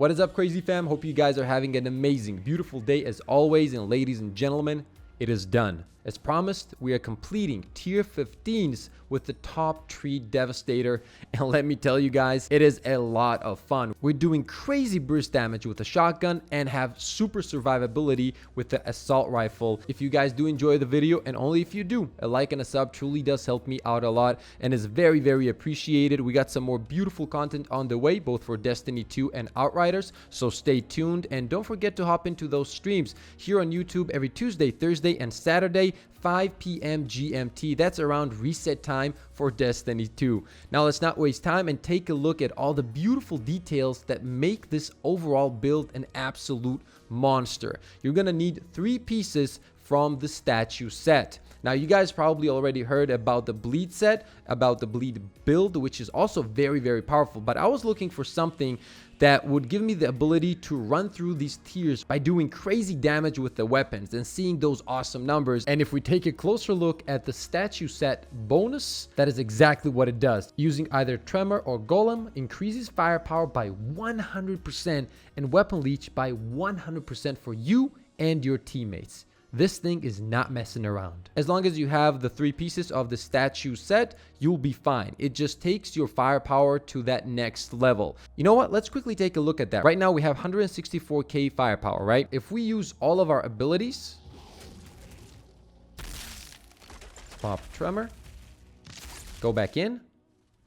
What is up, crazy fam? Hope you guys are having an amazing, beautiful day as always. And ladies and gentlemen, it is done. As promised, we are completing tier 15s with the top tree Devastator. And let me tell you guys, it is a lot of fun. We're doing crazy burst damage with the shotgun and have super survivability with the assault rifle. If you guys do enjoy the video, and only if you do, a like and a sub truly does help me out a lot and is very, very appreciated. We got some more beautiful content on the way, both for Destiny 2 and Outriders. So stay tuned and don't forget to hop into those streams here on YouTube every Tuesday, Thursday, and Saturday, 5 p.m. GMT. That's around reset time for Destiny 2. Now let's not waste time and take a look at all the beautiful details that make this overall build an absolute monster. You're gonna need 3 pieces from the statue set. Now you guys probably already heard about the bleed set, about the bleed build, which is also very, very powerful, but I was looking for something that would give me the ability to run through these tiers by doing crazy damage with the weapons and seeing those awesome numbers. And if we take a closer look at the statue set bonus, that is exactly what it does. Using either Tremor or Golem increases firepower by 100% and weapon leech by 100% for you and your teammates. This thing is not messing around. As long as you have the 3 pieces of the statue set, you'll be fine. It just takes your firepower to that next level. You know what? Let's quickly take a look at that. Right now we have 164k firepower, right? If we use all of our abilities, pop Tremor, go back in,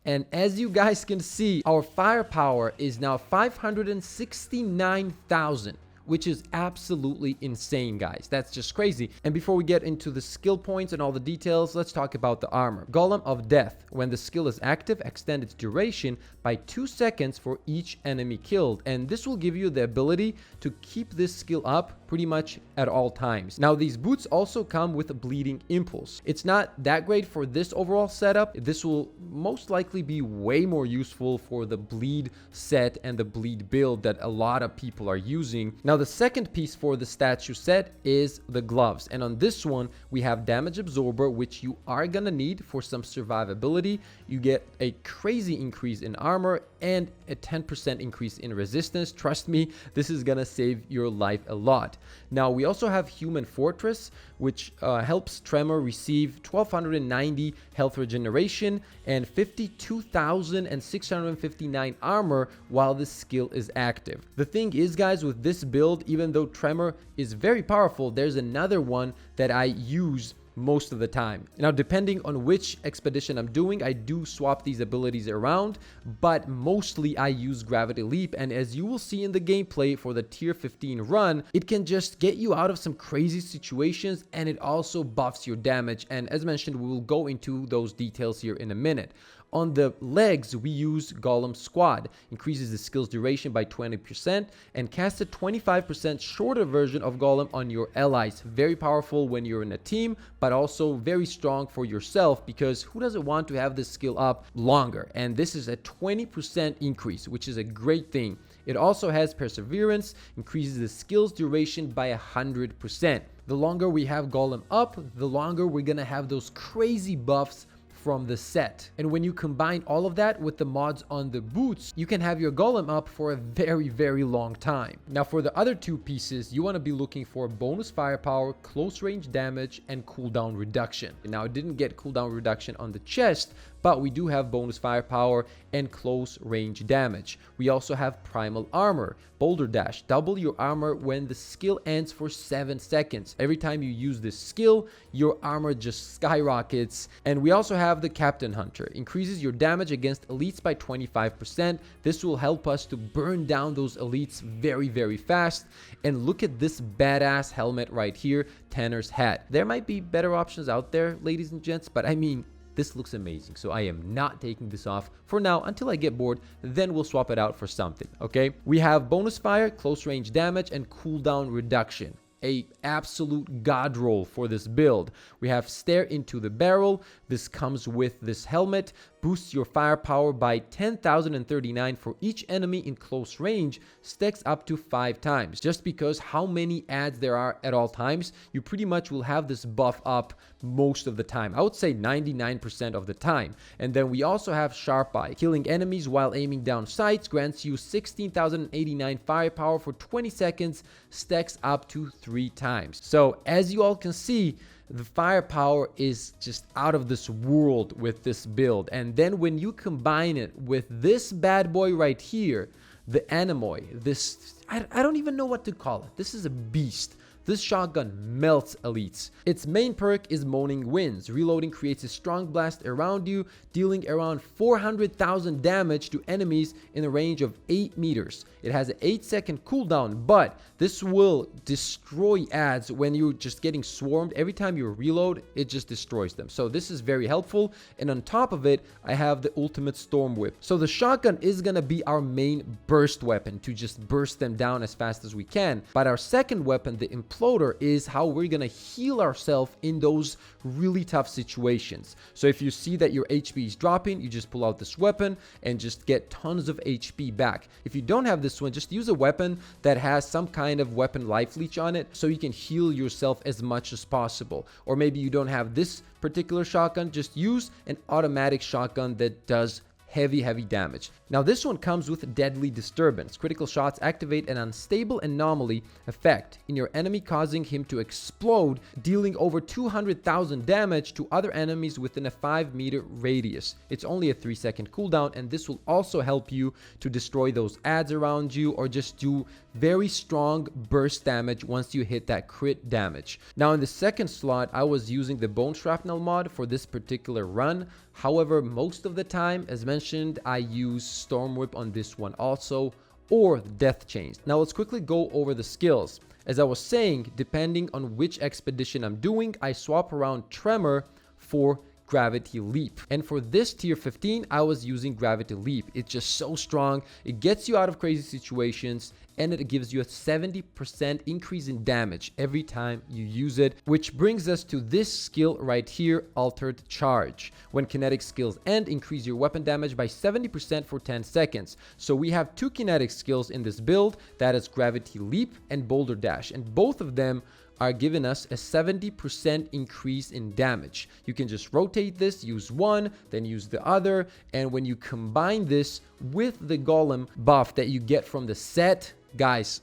and as you guys can see, our firepower is now 569,000. Which is absolutely insane, guys. That's just crazy. And before we get into the skill points and all the details, let's talk about the armor. Golem of Death. When the skill is active, extend its duration by 2 seconds for each enemy killed. And this will give you the ability to keep this skill up pretty much at all times. Now, these boots also come with a bleeding impulse. It's not that great for this overall setup. This will most likely be way more useful for the bleed set and the bleed build that a lot of people are using. Now, the second piece for the statue set is the gloves. And on this one, we have damage absorber, which you are gonna need for some survivability. You get a crazy increase in armor and a 10% increase in resistance. Trust me, this is gonna save your life a lot. Now, we also have Human Fortress, which helps Tremor receive 1290 health regeneration and 52,659 armor while this skill is active. The thing is, guys, with this build, even though Tremor is very powerful, there's another one that I use most of the time. Now, depending on which expedition I'm doing, I do swap these abilities around, but mostly I use Gravity Leap. And as you will see in the gameplay for the tier 15 run, it can just get you out of some crazy situations, and it also buffs your damage. And as mentioned, we will go into those details here in a minute. On the legs, we use Golem Squad, increases the skill's duration by 20% and casts a 25% shorter version of Golem on your allies. Very powerful when you're in a team, but also very strong for yourself, because who doesn't want to have this skill up longer? And this is a 20% increase, which is a great thing. It also has Perseverance, increases the skill's duration by 100%. The longer we have Golem up, the longer we're gonna have those crazy buffs from the set. And when you combine all of that with the mods on the boots, you can have your Golem up for a very, very long time. Now, for the other 2 pieces, you want to be looking for bonus firepower, close range damage, and cooldown reduction. Now, it didn't get cooldown reduction on the chest, but we do have bonus firepower and close range damage. We also have primal armor, boulder dash, double your armor when the skill ends for 7 seconds. Every time you use this skill, your armor just skyrockets. And we also have the Captain Hunter, increases your damage against elites by 25%. This will help us to burn down those elites very, very fast. And look at this badass helmet right here, Tanner's hat. There might be better options out there, ladies and gents, but I mean, this looks amazing, so I am not taking this off for now until I get bored. Then we'll swap it out for something, okay? We have bonus fire, close range damage, and cooldown reduction. A absolute god roll for this build. We have stare into the barrel. This comes with this helmet, boosts your firepower by 10,039 for each enemy in close range, stacks up to 5 times. Just because how many adds there are at all times, you pretty much will have this buff up most of the time. I would say 99% of the time. And then we also have Sharp Eye. Killing enemies while aiming down sights grants you 16,089 firepower for 20 seconds, stacks up to 3 times. So as you all can see, the firepower is just out of this world with this build. And then when you combine it with this bad boy right here, the Anemoy, this, I don't even know what to call it. This is a beast. This shotgun melts elites. Its main perk is Moaning Winds. Reloading creates a strong blast around you, dealing around 400,000 damage to enemies in a range of 8 meters. It has an 8-second cooldown, but this will destroy adds when you're just getting swarmed. Every time you reload, it just destroys them. So this is very helpful. And on top of it, I have the ultimate Storm Whip. So the shotgun is gonna be our main burst weapon to just burst them down as fast as we can. But our second weapon, the Imploder, is how we're gonna heal ourselves in those really tough situations. So if you see that your HP is dropping, you just pull out this weapon and just get tons of HP back. If you don't have this one, just use a weapon that has some kind of weapon life leech on it so you can heal yourself as much as possible. Or maybe you don't have this particular shotgun, just use an automatic shotgun that does heavy damage. Now this one comes with Deadly Disturbance. Critical shots activate an unstable anomaly effect in your enemy, causing him to explode, dealing over 200,000 damage to other enemies within a 5-meter radius. It's only a 3-second cooldown, and this will also help you to destroy those adds around you or just do very strong burst damage once you hit that crit damage. Now in the second slot, I was using the Bone Shrapnel mod for this particular run. However, most of the time, as mentioned, I use Storm Whip on this one also, or Death Chains. Now let's quickly go over the skills. As I was saying, depending on which expedition I'm doing, I swap around Tremor for Gravity Leap. And for this tier 15, I was using Gravity Leap. It's just so strong. It gets you out of crazy situations, and it gives you a 70% increase in damage every time you use it, which brings us to this skill right here, Altered Charge. When kinetic skills end, increase your weapon damage by 70% for 10 seconds. So we have 2 kinetic skills in this build, that is Gravity Leap and Boulder Dash, and both of them are giving us a 70% increase in damage. You can just rotate this, use one, then use the other, and when you combine this with the Golem buff that you get from the set, guys,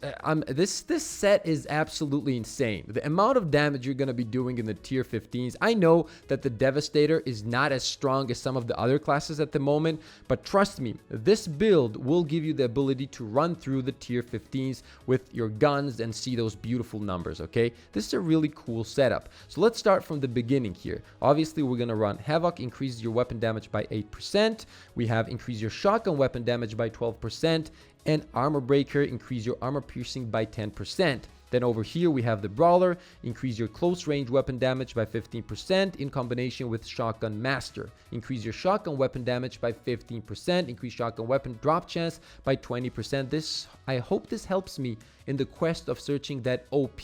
this set is absolutely insane. The amount of damage you're going to be doing in the tier 15s. I know that the Devastator is not as strong as some of the other classes at the moment, but trust me, this build will give you the ability to run through the tier 15s with your guns and see those beautiful numbers, okay? This is a really cool setup. So let's start from the beginning here. Obviously, we're going to run Havoc, increase your weapon damage by 8%. We have increase your shotgun weapon damage by 12%. And Armor Breaker, increase your armor piercing by 10%. Then over here we have the Brawler, increase your close range weapon damage by 15% in combination with Shotgun Master. Increase your shotgun weapon damage by 15%, increase shotgun weapon drop chance by 20%. I hope this helps me in the quest of searching that OP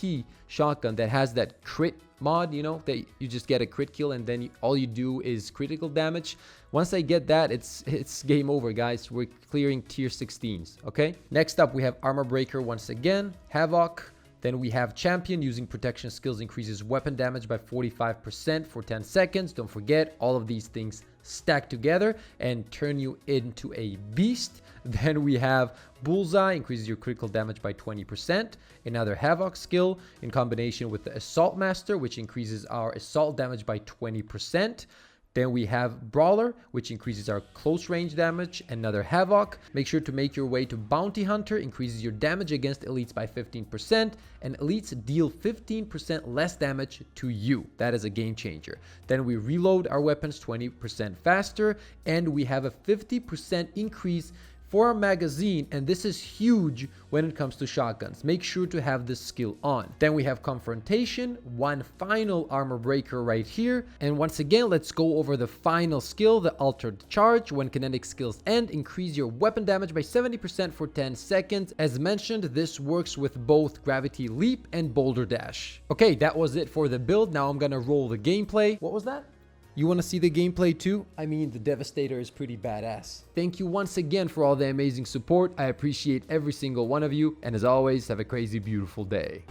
shotgun that has that crit mod, you know, that you just get a crit kill and then all you do is critical damage. Once I get that, it's game over, guys. We're clearing tier 16s, okay? Next up, we have Armor Breaker once again, Havoc. Then we have Champion, using protection skills increases weapon damage by 45% for 10 seconds. Don't forget, all of these things stack together and turn you into a beast. Then we have Bullseye, increases your critical damage by 20%. Another Havoc skill in combination with the Assault Master, which increases our assault damage by 20%. Then we have Brawler, which increases our close range damage. Another Havoc. Make sure to make your way to Bounty Hunter, increases your damage against elites by 15%, and elites deal 15% less damage to you. That is a game changer. Then we reload our weapons 20% faster, and we have a 50% increase for our magazine, and this is huge when it comes to shotguns. Make sure to have this skill on. Then we have Confrontation, one final Armor Breaker right here. And once again, let's go over the final skill, the Altered Charge. When kinetic skills end, increase your weapon damage by 70% for 10 seconds. As mentioned, this works with both Gravity Leap and Boulder Dash. Okay, that was it for the build. Now I'm gonna roll the gameplay. What was that? You want to see the gameplay too? I mean, the Devastator is pretty badass. Thank you once again for all the amazing support. I appreciate every single one of you. And as always, have a crazy, beautiful day.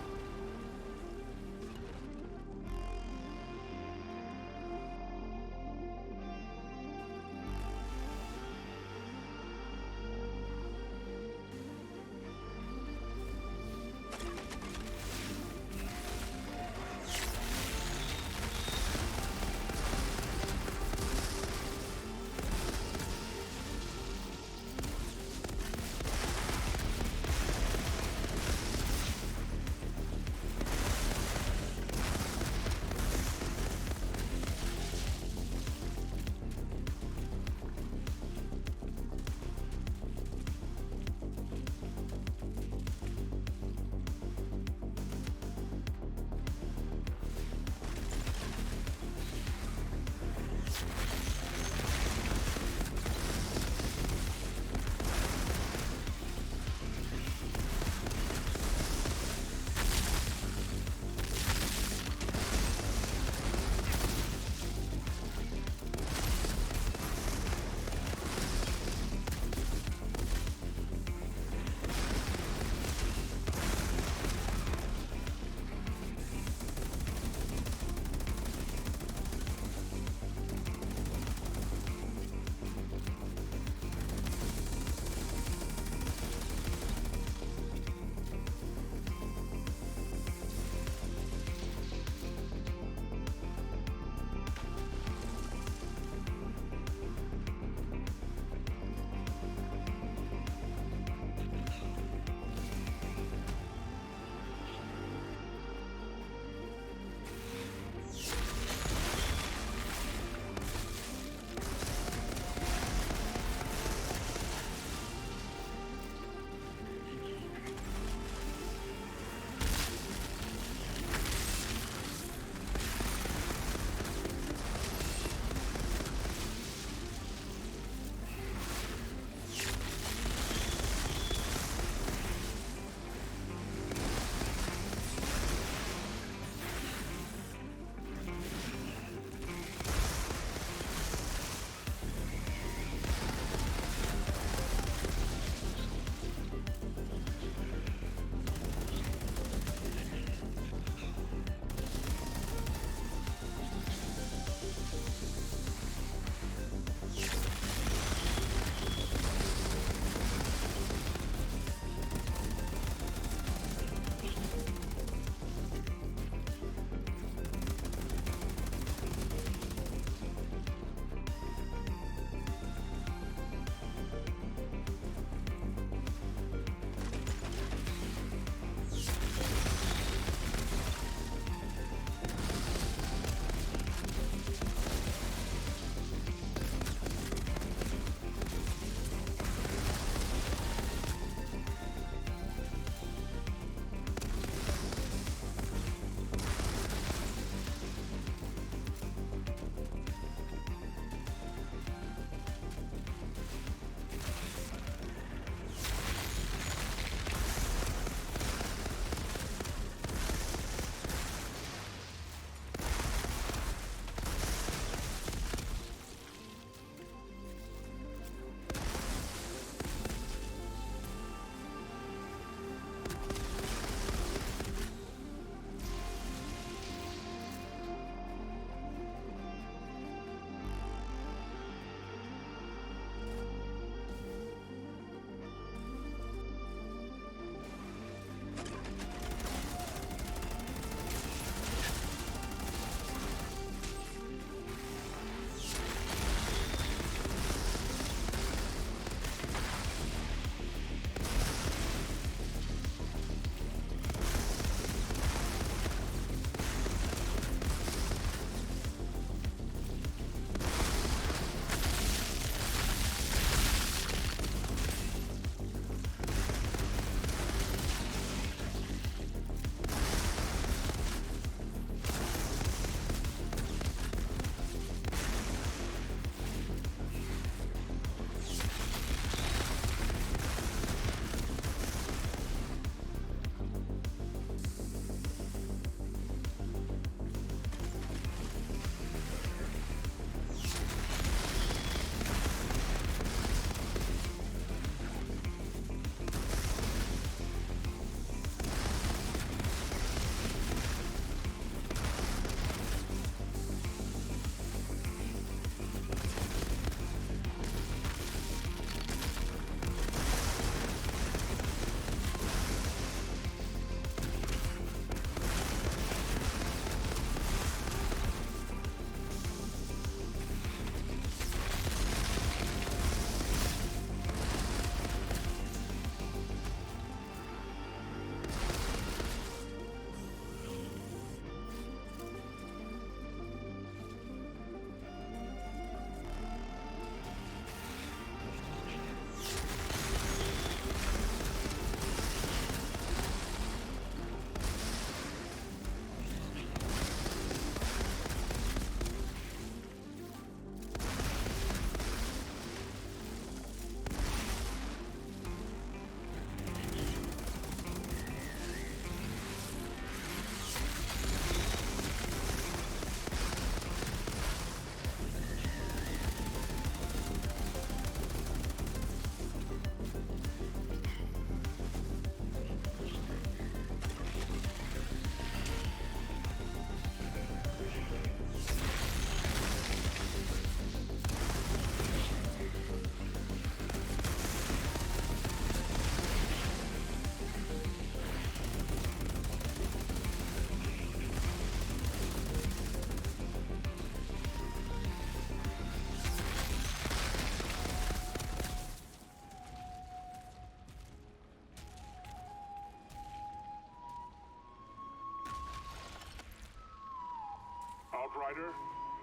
Outrider.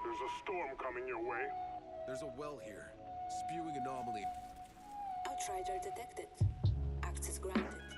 There's a storm coming your way. There's a well here. Spewing anomaly. Outrider detected. Access granted.